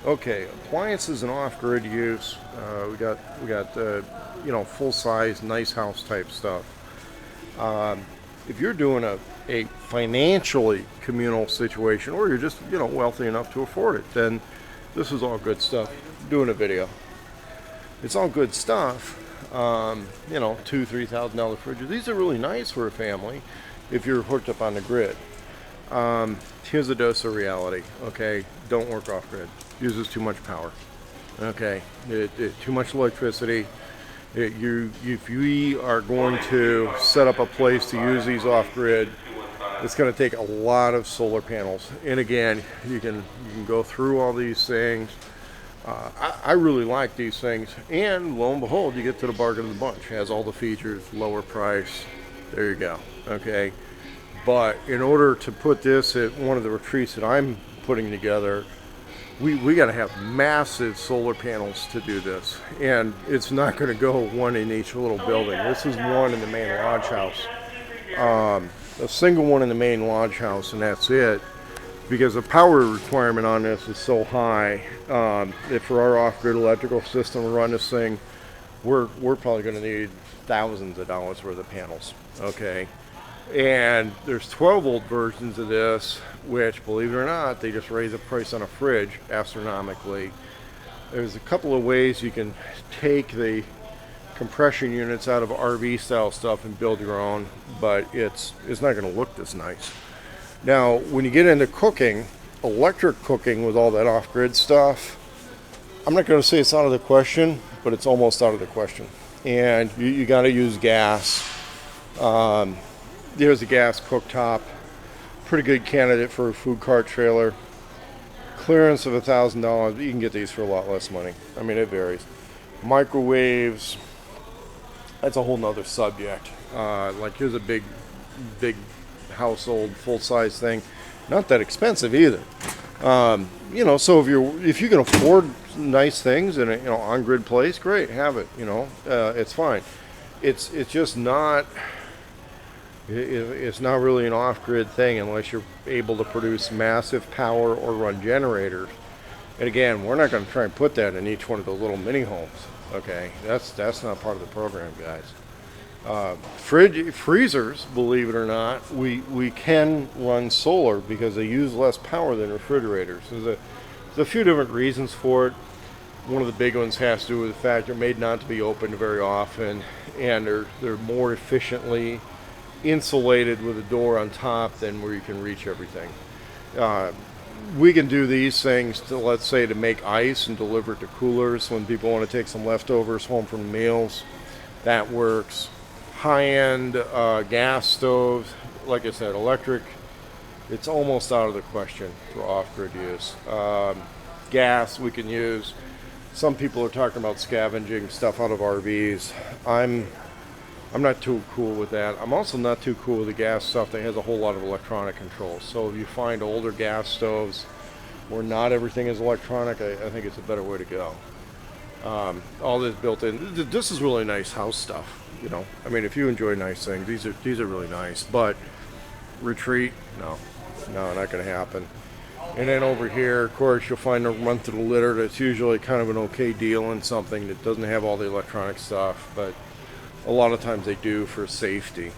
Okay, appliances and off-grid use. We got full-size, nice house type stuff. If you're doing a financially communal situation, or you're just wealthy enough to afford it, then this is all good stuff. I'm doing a video. It's all good stuff. $2,000-3,000 fridges. These are really nice for a family if you're hooked up on the grid. Here's a dose of reality. Okay, don't work off grid. Uses too much power. Okay, too much electricity. If we are going to set up a place to use these off grid, it's going to take a lot of solar panels. And again, you can go through all these things. I really like these things, and lo and behold, you get to the bargain of the bunch. Has all the features, lower price. There you go. Okay, but in order to put this at one of the retreats that I'm putting together, we got to have massive solar panels to do this, and it's not going to go one in each little building. This is one in the main lodge house, a single one in the main lodge house, and that's it. Because the power requirement on this is so high, that for our off-grid electrical system to run this thing, we're probably going to need thousands of dollars worth of panels. Okay, and there's 12-volt versions of this, which, believe it or not, they just raise the price on a fridge astronomically. There's a couple of ways you can take the compression units out of RV style stuff and build your own, but it's not going to look this nice. Now, when you get into cooking, electric cooking with all that off-grid stuff, I'm not going to say it's out of the question, but it's almost out of the question. And you got to use gas. There's a gas cooktop. Pretty good candidate for a food cart trailer. Clearance of $1,000. You can get these for a lot less money. I mean, it varies. Microwaves. That's a whole nother subject. Like here's a big household full-size thing, not that expensive either. So if you can afford nice things in a on-grid place, great, have it. It's fine. It's just not. It's not really an off-grid thing unless you're able to produce massive power or run generators. And again, we're not going to try and put that in each one of the little mini homes. Okay, that's not part of the program, guys. Freezers, believe it or not, we can run solar because they use less power than refrigerators. There's a few different reasons for it. One of the big ones has to do with the fact they're made not to be opened very often, and they're more efficiently insulated with a door on top than where you can reach everything. We can do these things to, let's say, to make ice and deliver it to coolers when people want to take some leftovers home from meals. That works. High-end gas stoves, like I said, electric, it's almost out of the question for off-grid use. Gas we can use. Some people are talking about scavenging stuff out of RVs. I'm not too cool with that. I'm also not too cool with the gas stuff that has a whole lot of electronic controls. So if you find older gas stoves where not everything is electronic, I think it's a better way to go. All this built in. This is really nice house stuff. I mean, if you enjoy nice things, these are really nice. But retreat, no, not going to happen. And then over here, of course, you'll find a run to the litter that's usually kind of an okay deal on something that doesn't have all the electronic stuff, but a lot of times they do for safety.